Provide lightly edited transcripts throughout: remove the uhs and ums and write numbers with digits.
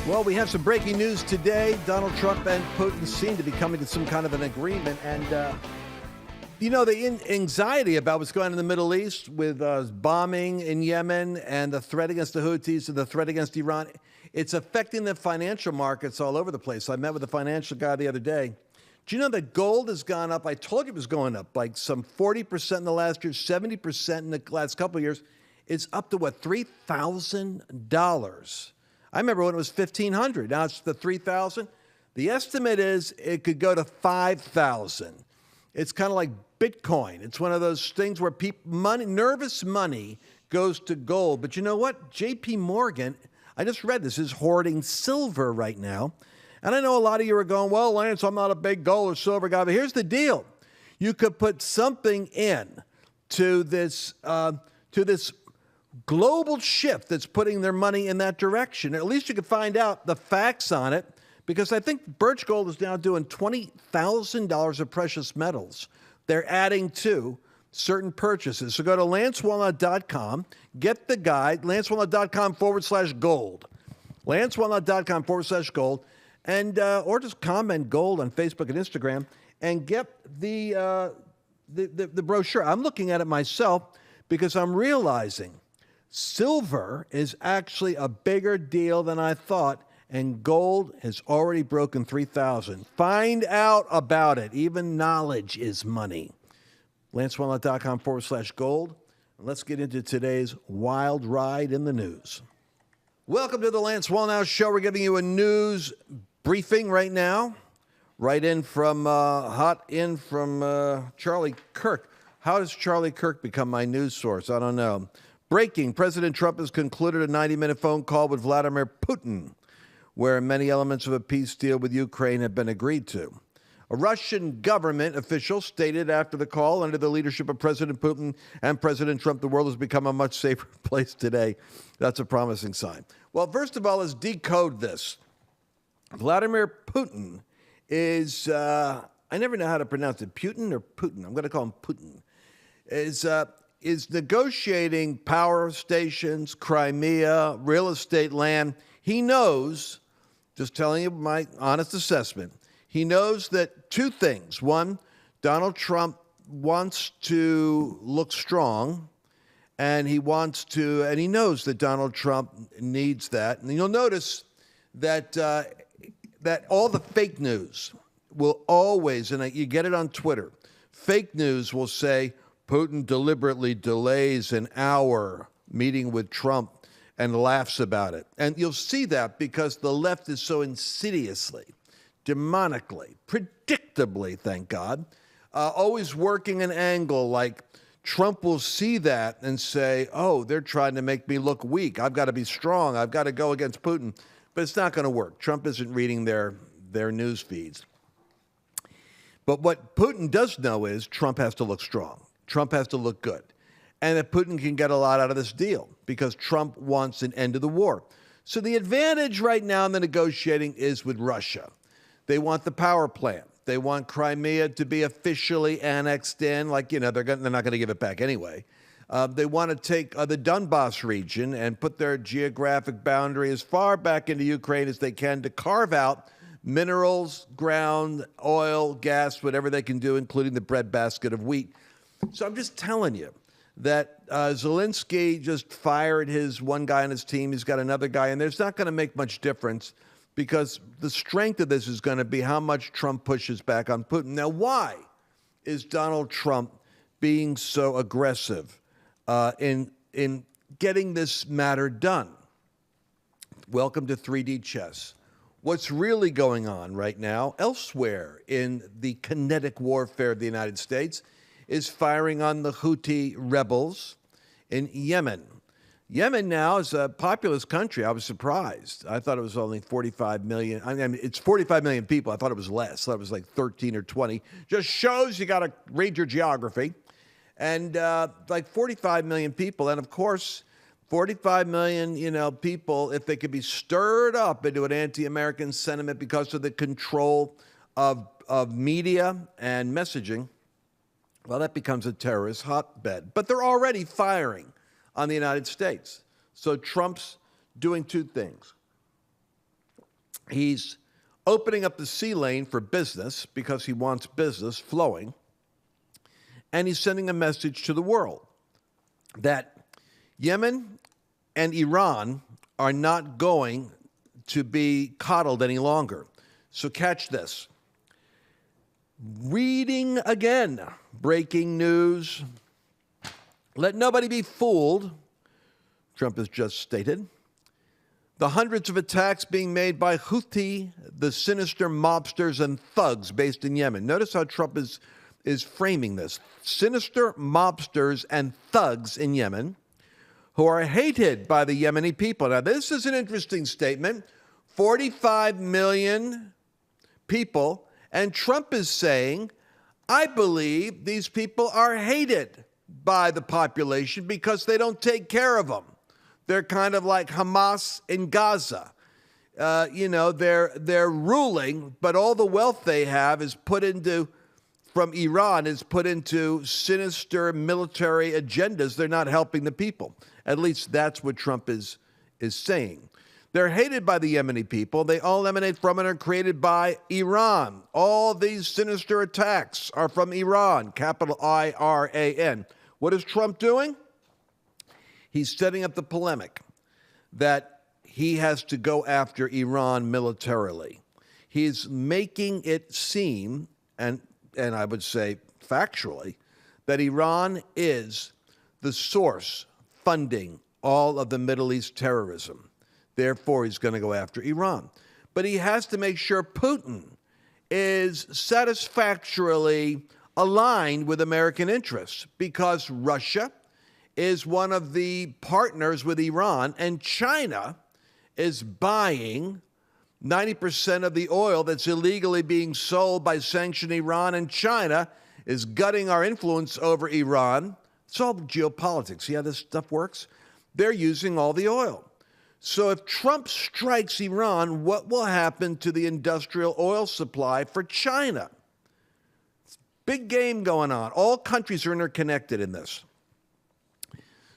Well, we have some breaking news today. Donald Trump and Putin seem to be coming to some kind of an agreement. And, the anxiety about what's going on in the Middle East with bombing in Yemen and the threat against the Houthis and the threat against Iran, it's affecting the financial markets all over the place. I met with a financial guy the other day. Do you know that gold has gone up? I told you it was going up, like some 40% in the last year, 70% in the last couple of years. It's up to, what, $3,000? I remember when it was $1,500. Now it's the $3,000. The estimate is it could go to $5,000. It's kind of like Bitcoin. It's one of those things where nervous money goes to gold. But you know what? J.P. Morgan, I just read this, is hoarding silver right now. And I know a lot of you are going, well, Lance, I'm not a big gold or silver guy. But here's the deal. You could put something in to this global shift that's putting their money in that direction. At least you can find out the facts on it, because I think Birch Gold is now doing $20,000 of precious metals. They're adding to certain purchases. So go to lancewallnau.com, get the guide, lancewallnau.com/gold. lancewallnau.com/gold, and or just comment gold on Facebook and Instagram and get the brochure. I'm looking at it myself because I'm realizing silver is actually a bigger deal than I thought, and gold has already broken 3,000. Find out about it. Even knowledge is money. LanceWallnau.com/gold. Let's get into today's wild ride in the news. Welcome to the Lance Wallnau Show. We're giving you a news briefing right now. Hot in from Charlie Kirk. How does Charlie Kirk become my news source? I don't know. Breaking, President Trump has concluded a 90-minute phone call with Vladimir Putin, where many elements of a peace deal with Ukraine have been agreed to. A Russian government official stated after the call, under the leadership of President Putin and President Trump, the world has become a much safer place today. That's a promising sign. Well, first of all, let's decode this. Vladimir Putin is, I never know how to pronounce it, Putin or Putin? I'm going to call him Putin. Is negotiating power stations, Crimea, real estate land. He knows, just telling you my honest assessment, he knows that two things. One, Donald Trump wants to look strong, and he knows that Donald Trump needs that. And you'll notice that that all the fake news will always, and you get it on Twitter, fake news will say, Putin deliberately delays an hour meeting with Trump and laughs about it. And you'll see that because the left is so insidiously, demonically, predictably, thank God, always working an angle like Trump will see that and say, oh, they're trying to make me look weak. I've got to be strong. I've got to go against Putin. But it's not going to work. Trump isn't reading their news feeds. But what Putin does know is Trump has to look strong. Trump has to look good. And that Putin can get a lot out of this deal because Trump wants an end to the war. So the advantage right now in the negotiating is with Russia. They want the power plant. They want Crimea to be officially annexed in. They're not going to give it back anyway. They want to take the Donbass region and put their geographic boundary as far back into Ukraine as they can to carve out minerals, ground, oil, gas, whatever they can do, including the breadbasket of wheat. So I'm just telling you that Zelensky just fired his one guy on his team. He's got another guy, and there's not going to make much difference because the strength of this is going to be how much Trump pushes back on Putin. Now, why is Donald Trump being so aggressive in getting this matter done? Welcome to 3D chess. What's really going on right now elsewhere in the kinetic warfare of the United States is firing on the Houthi rebels in Yemen. Yemen now is a populous country. I was surprised. I thought it was only 45 million. I mean, it's 45 million people. I thought it was less. I thought it was like 13 or 20. Just shows you got to read your geography. And like 45 million people. And of course, 45 million, people, if they could be stirred up into an anti-American sentiment because of the control of media and messaging, well, that becomes a terrorist hotbed. But they're already firing on the United States. So Trump's doing two things. He's opening up the sea lane for business because he wants business flowing. And he's sending a message to the world that Yemen and Iran are not going to be coddled any longer. So catch this. Reading again, breaking news. Let nobody be fooled, Trump has just stated. The hundreds of attacks being made by Houthi, the sinister mobsters and thugs based in Yemen. Notice how Trump is framing this. Sinister mobsters and thugs in Yemen who are hated by the Yemeni people. Now, this is an interesting statement. 45 million people, and Trump is saying, I believe these people are hated by the population because they don't take care of them. They're kind of like Hamas in Gaza. They're ruling, but all the wealth they have is put into, from Iran, is put into sinister military agendas. They're not helping the people. At least that's what Trump is saying. They're hated by the Yemeni people. They all emanate from and are created by Iran. All these sinister attacks are from Iran, capital I-R-A-N. What is Trump doing? He's setting up the polemic that he has to go after Iran militarily. He's making it seem, and I would say factually, that Iran is the source funding all of the Middle East terrorism. Therefore, he's going to go after Iran. But he has to make sure Putin is satisfactorily aligned with American interests because Russia is one of the partners with Iran, and China is buying 90% of the oil that's illegally being sold by sanctioned Iran, and China is gutting our influence over Iran. It's all geopolitics. See how this stuff works? They're using all the oil. So if Trump strikes Iran, what will happen to the industrial oil supply for China? It's big game going on. All countries are interconnected in this.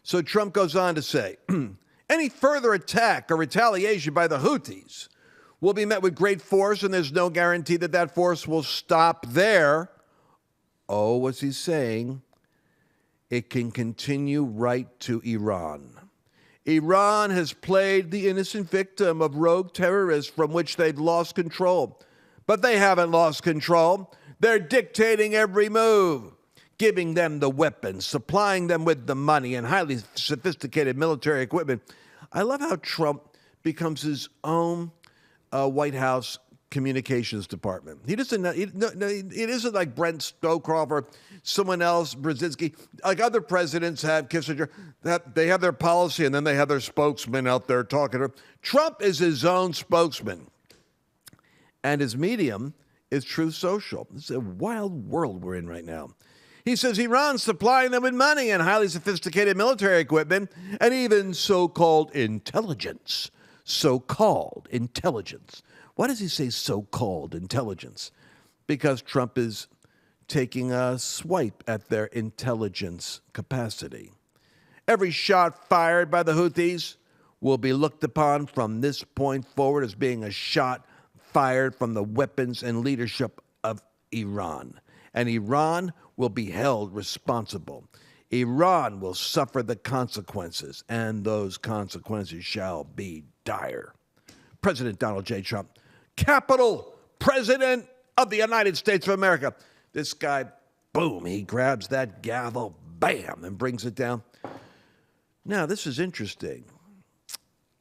So Trump goes on to say, any further attack or retaliation by the Houthis will be met with great force, and there's no guarantee that that force will stop there. Oh, what's he saying? It can continue right to Iran. Iran has played the innocent victim of rogue terrorists from which they've lost control. But they haven't lost control. They're dictating every move, giving them the weapons, supplying them with the money and highly sophisticated military equipment. I love how Trump becomes his own White House communications department. He doesn't. It isn't like Brent Scowcroft or someone else, Brzezinski. Like other presidents have, Kissinger, that they have their policy and then they have their spokesman out there talking to them. Trump is his own spokesman, and his medium is Truth Social. It's a wild world we're in right now. He says Iran's supplying them with money and highly sophisticated military equipment and even so-called intelligence. So-called intelligence. Why does he say so-called intelligence? Because Trump is taking a swipe at their intelligence capacity. Every shot fired by the Houthis will be looked upon from this point forward as being a shot fired from the weapons and leadership of Iran. And Iran will be held responsible. Iran will suffer the consequences, and those consequences shall be dire. President Donald J. Trump, Capital President of the United States of America. This guy, boom, he grabs that gavel, bam, and brings it down. Now, this is interesting.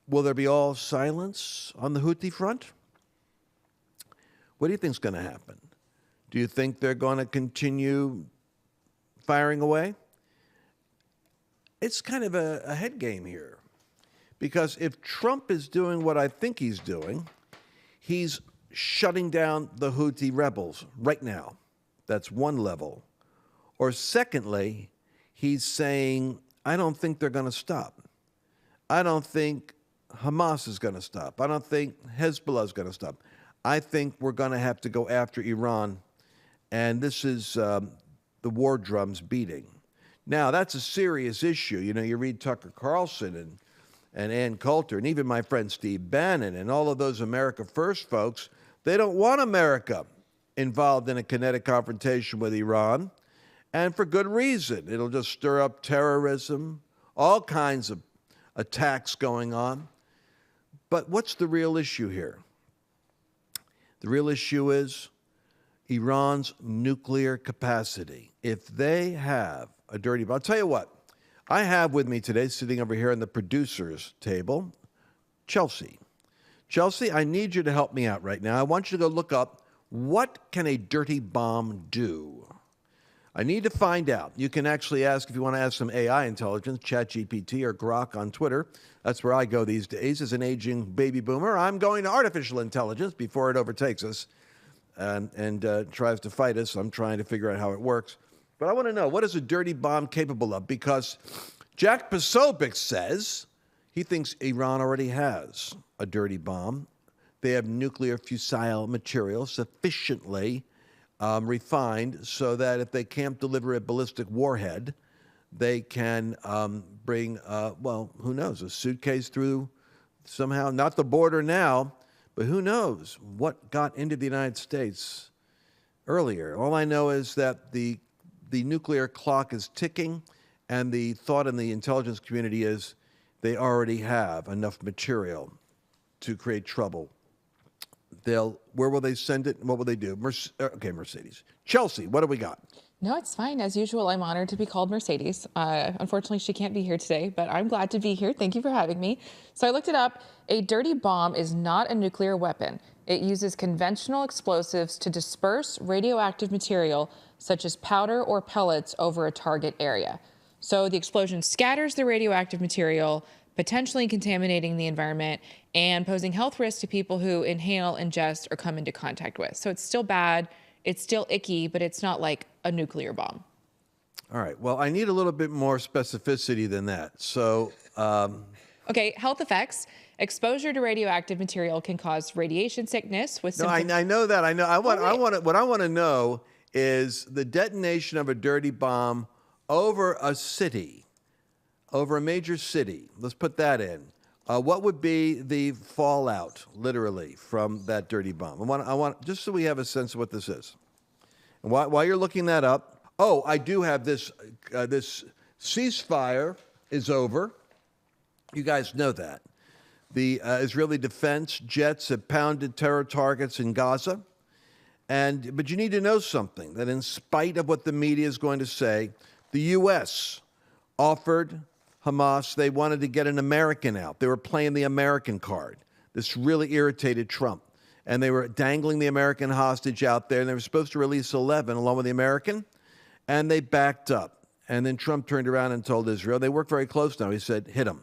Will there be all silence on the Houthi front? What do you think is going to happen? Do you think they're going to continue firing away? It's kind of a head game here. Because if Trump is doing what I think he's doing, he's shutting down the Houthi rebels right now. That's one level. Or secondly, he's saying, I don't think they're going to stop. I don't think Hamas is going to stop. I don't think Hezbollah is going to stop. I think we're going to have to go after Iran. And this is the war drums beating. Now, that's a serious issue. You know, you read Tucker Carlson, and Ann Coulter, and even my friend Steve Bannon, and all of those America First folks, they don't want America involved in a kinetic confrontation with Iran, and for good reason. It'll just stir up terrorism, all kinds of attacks going on. But what's the real issue here? The real issue is Iran's nuclear capacity. If they have a dirty bomb, I'll tell you what, I have with me today, sitting over here on the producer's table, Chelsea. Chelsea, I need you to help me out right now. I want you to go look up, what can a dirty bomb do? I need to find out. You can actually ask, if you want to ask some AI intelligence, ChatGPT or Grok on Twitter. That's where I go these days. As an aging baby boomer, I'm going to artificial intelligence before it overtakes us and tries to fight us. I'm trying to figure out how it works. But I want to know, what is a dirty bomb capable of? Because Jack Posobiec says he thinks Iran already has a dirty bomb. They have nuclear fissile material sufficiently refined so that if they can't deliver a ballistic warhead, they can bring, well, who knows, a suitcase through somehow, not the border now, but who knows what got into the United States earlier. All I know is that the nuclear clock is ticking, and the thought in the intelligence community is they already have enough material to create trouble. Where will they send it, and what will they do? Mercedes. Chelsea, what do we got? No, it's fine. As usual, I'm honored to be called Mercedes. Unfortunately, she can't be here today, but I'm glad to be here. Thank you for having me. So I looked it up. A dirty bomb is not a nuclear weapon. It uses conventional explosives to disperse radioactive material, such as powder or pellets, over a target area. So the explosion scatters the radioactive material, potentially contaminating the environment and posing health risks to people who inhale, ingest, or come into contact with. So it's still bad, it's still icky, but it's not like a nuclear bomb. All right, well, I need a little bit more specificity than that. So, okay, health effects. Exposure to radioactive material can cause radiation sickness with symptoms. I know that. I know. What I want to know is the detonation of a dirty bomb over a city, over a major city. Let's put that in. What would be the fallout, literally, from that dirty bomb? I want just so we have a sense of what this is. And while you're looking that up, I do have this. This ceasefire is over. You guys know that. The Israeli defense jets have pounded terror targets in Gaza. But you need to know something, that in spite of what the media is going to say, the U.S. offered Hamas, they wanted to get an American out. They were playing the American card. This really irritated Trump. And they were dangling the American hostage out there, and they were supposed to release 11 along with the American, and they backed up. And then Trump turned around and told Israel, they work very close now, he said, hit them.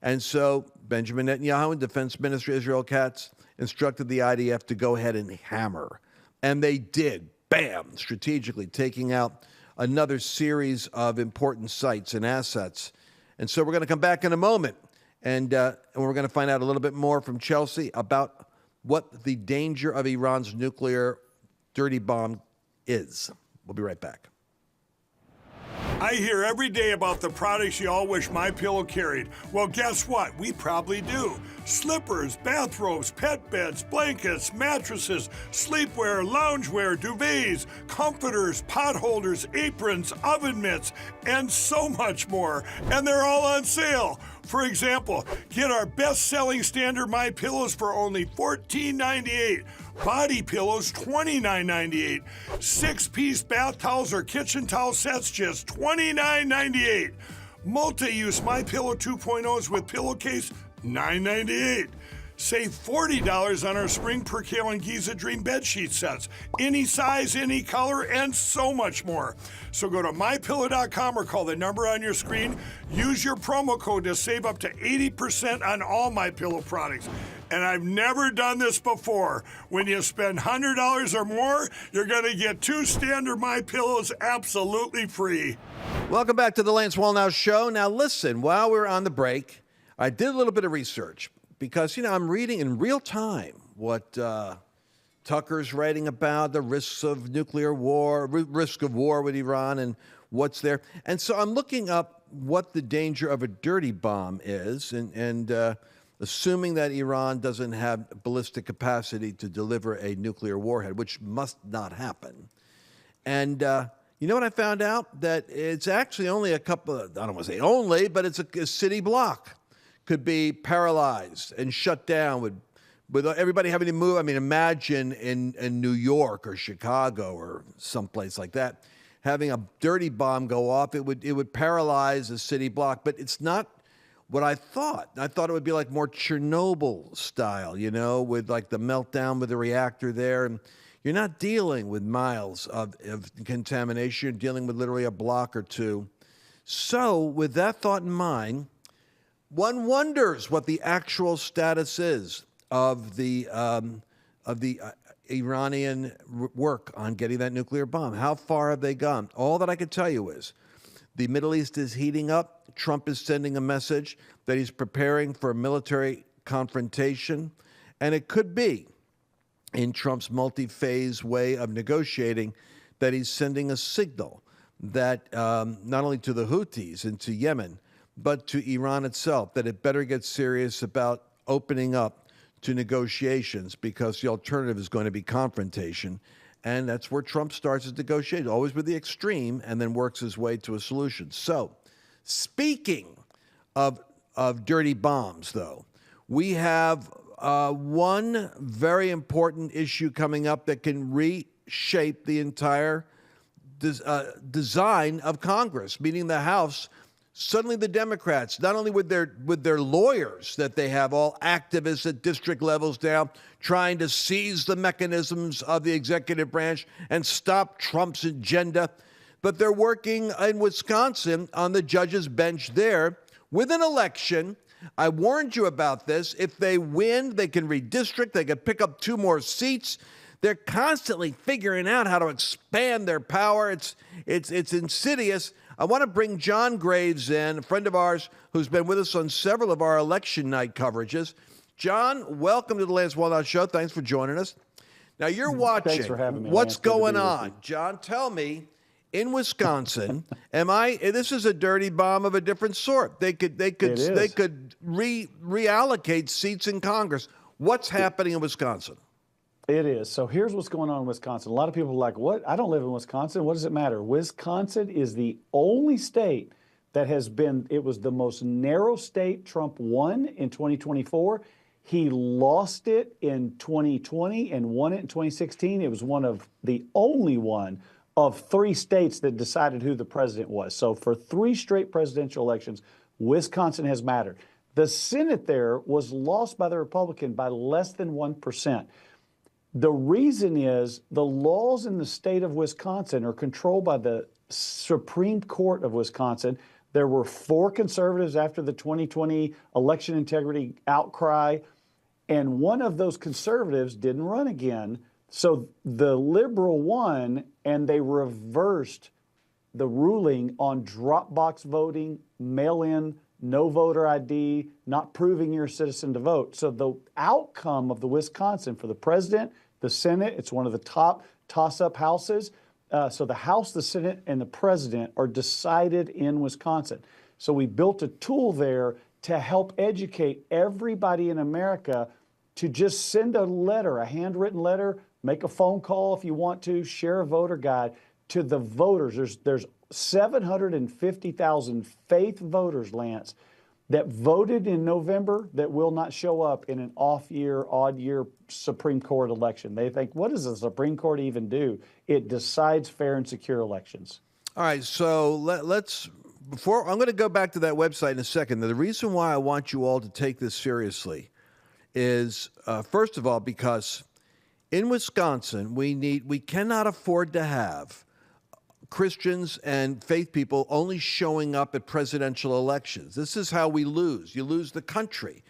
And so Benjamin Netanyahu and Defense Minister Israel Katz instructed the IDF to go ahead and hammer. And they did, bam, strategically taking out another series of important sites and assets. And so we're going to come back in a moment, and we're going to find out a little bit more from Chelsea about what the danger of Iran's nuclear dirty bomb is. We'll be right back. I hear every day about the products you all wish MyPillow carried. Well, guess what? We probably do. Slippers, bathrobes, pet beds, blankets, mattresses, sleepwear, loungewear, duvets, comforters, pot holders, aprons, oven mitts, and so much more. And they're all on sale. For example, get our best-selling standard MyPillows for only $14.98. Body pillows, $29.98. 6-piece bath towels or kitchen towel sets, just $29.98. Multi-use MyPillow 2.0s with pillowcase, $9.98. Save $40 on our Spring Percale and Giza Dream bedsheet sets. Any size, any color, and so much more. So go to MyPillow.com or call the number on your screen. Use your promo code to save up to 80% on all MyPillow products. And I've never done this before. When you spend $100 or more, you're going to get 2 standard MyPillows absolutely free. Welcome back to the Lance Wallnau Show. Now listen, while we're on the break, I did a little bit of research. Because, I'm reading in real time what Tucker's writing about, the risks of nuclear war, risk of war with Iran and what's there. And so I'm looking up what the danger of a dirty bomb is, and assuming that Iran doesn't have ballistic capacity to deliver a nuclear warhead, which must not happen. And you know what I found out? That it's actually only a couple of, I don't want to say only, but it's a city block could be paralyzed and shut down with everybody having to move. I mean, imagine in New York or Chicago or someplace like that, having a dirty bomb go off, it would paralyze a city block. But it's not what I thought. I thought it would be like more Chernobyl style, you know, with like the meltdown with the reactor there. And you're not dealing with miles of contamination. You're dealing with literally a block or two. So with that thought in mind, one wonders what the actual status is of the Iranian work on getting that nuclear bomb. How far have they gone? All that I can tell you is the Middle East is heating up. Trump is sending a message that he's preparing for a military confrontation, and it could be in Trump's multi-phase way of negotiating that he's sending a signal that not only to the Houthis and to Yemen, but to Iran itself, that it better get serious about opening up to negotiations, because the alternative is going to be confrontation. And that's where Trump starts his negotiations, always with the extreme, and then works his way to a solution. So, speaking of dirty bombs, though, we have one very important issue coming up that can reshape the entire design of Congress, meaning the House. Suddenly the Democrats, not only with their lawyers that they have, all activists at district levels now, trying to seize the mechanisms of the executive branch and stop Trump's agenda, but they're working in Wisconsin on the judges' bench there with an election. I warned you about this. If they win, they can redistrict. They can pick up 2 more seats. They're constantly figuring out how to expand their power. It's insidious. I want to bring John Graves in, a friend of ours who's been with us on several of our election night coverages. John, welcome to the Lance Wallnau Show. Thanks for joining us. Now, you're watching. Thanks for having me, What's Lance. Good to going be with on? you. John, tell me, in Wisconsin, this is a dirty bomb of a different sort. They could reallocate seats in Congress. What's happening in Wisconsin? It is. So here's what's going on in Wisconsin. A lot of people are like, what? I don't live in Wisconsin. What does it matter? Wisconsin is the only state that has been, it was the most narrow state Trump won in 2024. He lost it in 2020 and won it in 2016. It was one of the only one of 3 states that decided who the president was. So for 3 straight presidential elections, Wisconsin has mattered. The Senate there was lost by the Republican by less than 1%. The reason is the laws in the state of Wisconsin are controlled by the Supreme Court of Wisconsin. There were 4 conservatives after the 2020 election integrity outcry, and one of those conservatives didn't run again. So the liberal won, and they reversed the ruling on drop box voting, mail-in, no voter ID, not proving you're a citizen to vote. So the outcome of the Wisconsin for the president, the Senate, it's one of the top toss-up houses. So the House, the Senate, and the president are decided in Wisconsin. So we built a tool there to help educate everybody in America to just send a letter, a handwritten letter, make a phone call if you want to, share a voter guide to the voters. There's 750,000 faith voters, Lance, that voted in November that will not show up in an off-year, odd-year Supreme Court election. They think, what does the Supreme Court even do? It decides fair and secure elections. All right, so let's, I'm going to go back to that website in a second. The reason why I want you all to take this seriously is, first of all, because in Wisconsin, we cannot afford to have Christians and faith people only showing up at presidential elections. This is how we lose. You lose the country.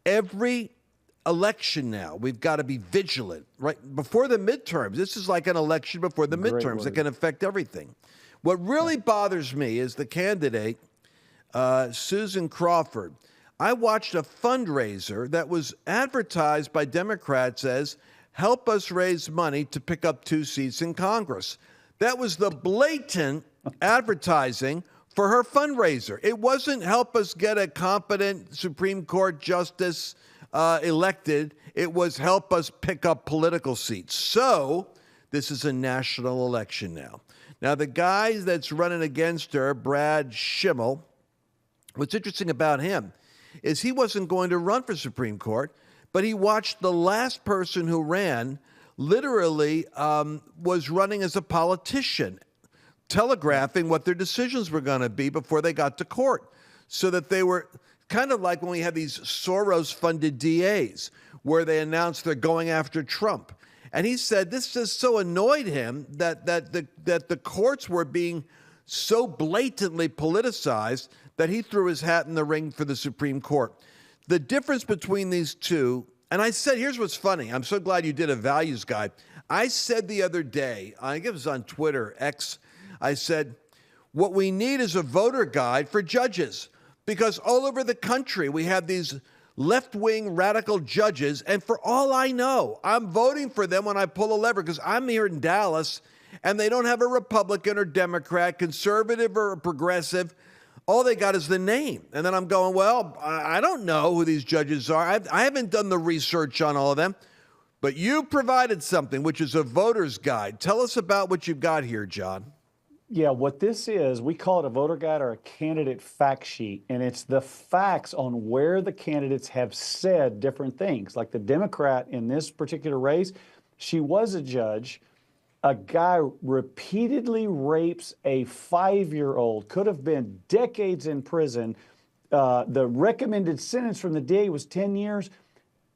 Every election now, we've got to be vigilant, right? Before the midterms, this is like an election before the midterms that can affect everything. What really bothers me is the candidate, Susan Crawford. I watched a fundraiser that was advertised by Democrats as, help us raise money to pick up 2 seats in Congress. That was the blatant advertising for her fundraiser. It wasn't help us get a competent Supreme Court justice elected. It was help us pick up political seats. So this is a national election now. Now, the guy that's running against her, Brad Schimmel, what's interesting about him is he wasn't going to run for Supreme Court, but he watched the last person who ran literally was running as a politician, telegraphing what their decisions were going to be before they got to court, so that they were kind of like when we have these Soros-funded DAs where they announce they're going after Trump. And he said this just so annoyed him that the courts were being so blatantly politicized that he threw his hat in the ring for the Supreme Court. The difference between these two, and I said, here's what's funny. I'm so glad you did a values guide. I said the other day, I think it was on Twitter, X, I said, what we need is a voter guide for judges, because all over the country we have these left-wing radical judges, and for all I know, I'm voting for them when I pull a lever, because I'm here in Dallas, and they don't have a Republican or Democrat, conservative or progressive. All they got is the name. And then I'm going, well, I don't know who these judges are. I haven't done the research on all of them. But you provided something, which is a voter's guide. Tell us about what you've got here, John. Yeah, what this is, we call it a voter guide or a candidate fact sheet, and it's the facts on where the candidates have said different things. Like the Democrat in this particular race, she was a judge. A guy repeatedly rapes a 5-year-old, could have been decades in prison. The recommended sentence from the DA was 10 years.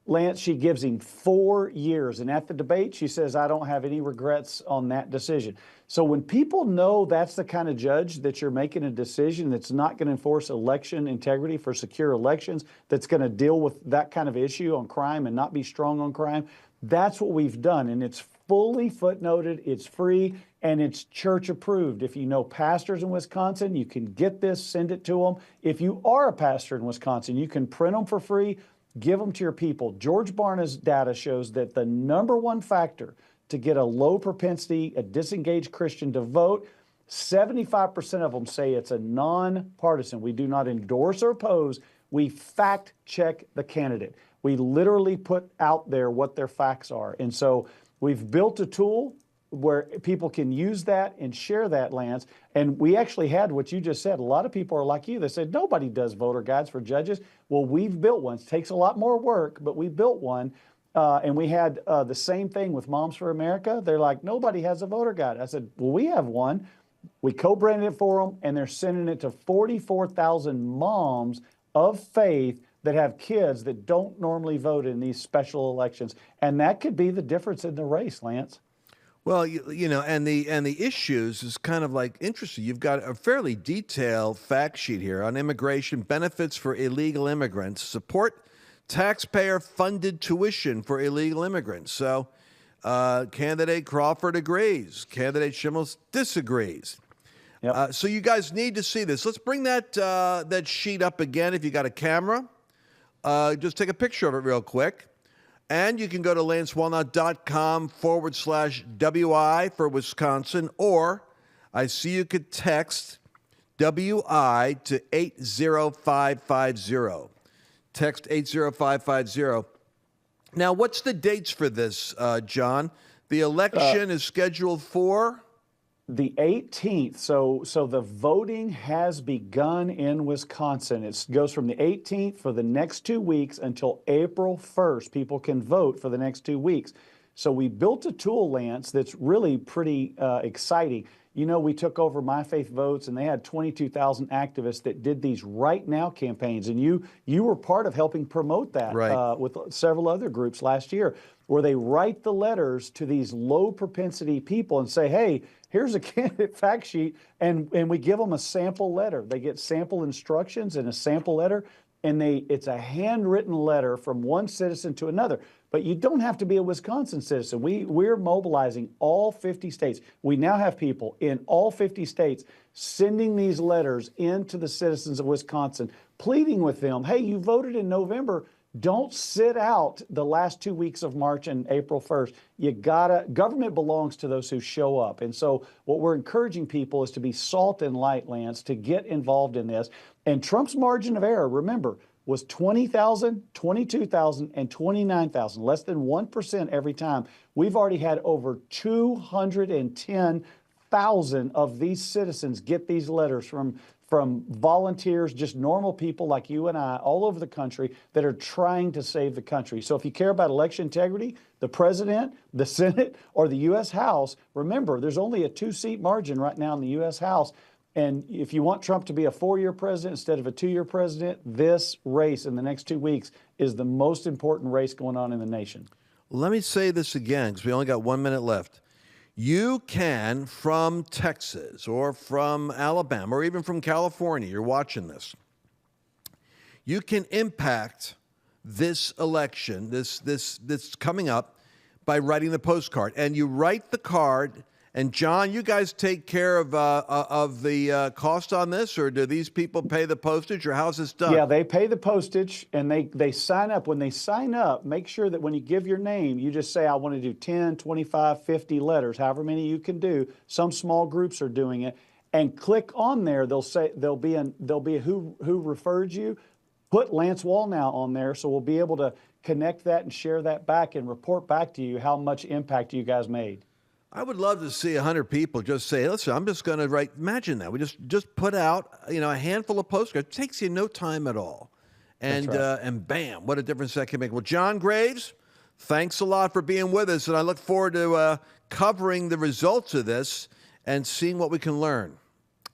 Lance, she gives him 4 years. And at the debate, she says, I don't have any regrets on that decision. So when people know that's the kind of judge that you're making a decision that's not going to enforce election integrity for secure elections, that's going to deal with that kind of issue on crime and not be strong on crime, that's what we've done. And it's fully footnoted, it's free, and it's church approved. If you know pastors in Wisconsin, you can get this, send it to them. If you are a pastor in Wisconsin, you can print them for free, give them to your people. George Barna's data shows that the number one factor to get a low propensity, a disengaged Christian to vote, 75% of them say it's a nonpartisan. We do not endorse or oppose. We fact check the candidate. We literally put out there what their facts are. And so we've built a tool where people can use that and share that, Lance. And we actually had what you just said. A lot of people are like you. They said, nobody does voter guides for judges. Well, we've built one. It takes a lot more work, but we built one. And we had the same thing with Moms for America. They're like, nobody has a voter guide. I said, well, we have one. We co-branded it for them, and they're sending it to 44,000 moms of faith that have kids that don't normally vote in these special elections. And that could be the difference in the race, Lance. Well, you know, and the issues is kind of like interesting. You've got a fairly detailed fact sheet here on immigration, benefits for illegal immigrants, support taxpayer-funded tuition for illegal immigrants. So candidate Crawford agrees. Candidate Schimmel disagrees. Yep. So you guys need to see this. Let's bring that sheet up again if you got a camera. Just take a picture of it real quick. And you can go to lancewallnau.com/WI for Wisconsin, or I see you could text WI to 80550. Text 80550. Now, what's the dates for this, John? The election is scheduled for? The 18th. So the voting has begun in Wisconsin. It goes from the 18th for the next 2 weeks until April 1st. People can vote for the next 2 weeks. So we built a tool, Lance, that's really pretty exciting. You know, we took over My Faith Votes, and they had 22,000 activists that did these Right Now campaigns. And you were part of helping promote that right. With several other groups last year, where they write the letters to these low propensity people and say, hey, here's a candidate fact sheet, and we give them a sample letter. They get sample instructions and a sample letter, and it's a handwritten letter from one citizen to another. But you don't have to be a Wisconsin citizen. We're mobilizing all 50 states. We now have people in all 50 states sending these letters into the citizens of Wisconsin, pleading with them, hey, you voted in November. Don't sit out the last 2 weeks of March and April 1st. Government belongs to those who show up. And so what we're encouraging people is to be salt and light, Lance, to get involved in this. And Trump's margin of error, remember, was 20,000, 22,000, and 29,000, less than 1% every time. We've already had over 210,000 of these citizens get these letters from volunteers, just normal people like you and I, all over the country that are trying to save the country. So if you care about election integrity, the president, the Senate, or the U.S. House, remember, there's only a 2-seat margin right now in the U.S. House. And if you want Trump to be a 4-year president instead of a 2-year president, this race in the next 2 weeks is the most important race going on in the nation. Let me say this again, because we only got 1 minute left. You can, from Texas or from Alabama or even from California, you're watching this, you can impact this election, this coming up, by writing the postcard. And you write the card. And John, you guys take care of the cost on this, or do these people pay the postage, or how's this done? Yeah, they pay the postage, and they sign up. When they sign up, make sure that when you give your name, you just say, I want to do 10, 25, 50 letters, however many you can do. Some small groups are doing it. And click on there. They'll say there'll be who referred you. Put Lance Wallnau on there, so we'll be able to connect that and share that back and report back to you how much impact you guys made. I would love to see 100 people just say, listen, I'm just going to write, imagine that. We just put out, a handful of postcards. It takes you no time at all. And, right. And bam, what a difference that can make. Well, John Graves, thanks a lot for being with us. And I look forward to covering the results of this and seeing what we can learn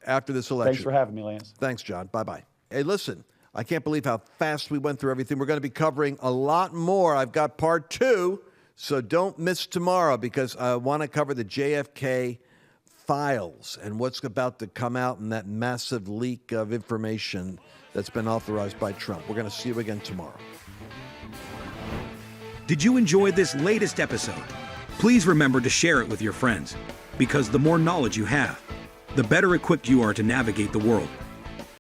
after this election. Thanks for having me, Lance. Thanks, John. Bye-bye. Hey, listen, I can't believe how fast we went through everything. We're going to be covering a lot more. I've got part 2. So don't miss tomorrow, because I want to cover the JFK files and what's about to come out in that massive leak of information that's been authorized by Trump. We're going to see you again tomorrow. Did you enjoy this latest episode? Please remember to share it with your friends, because the more knowledge you have, the better equipped you are to navigate the world.